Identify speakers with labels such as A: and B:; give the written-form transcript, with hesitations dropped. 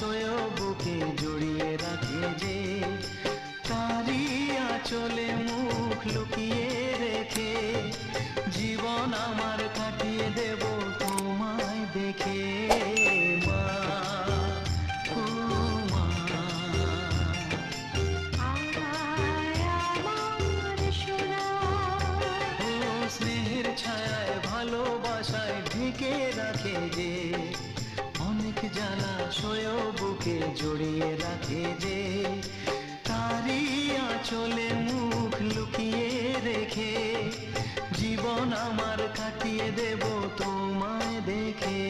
A: জলাশয় বুকে জড়িয়ে রাখে যে, তারি আঁচলে মুখ লুকিয়ে রেখে জীবন আমার কাটিয়ে দেব তোমায় দেখে। মা, ও মা, ও স্নেহের ছায়ায় ভালোবাসায় ঢেকে রাখে যে, অনেক জলাশয় বুকে জড়িয়ে রাখে যে, তারি আঁচলে মুখ লুকিয়ে রেখে জীবন আমার কাটিয়ে দেব তোমায় দেখে।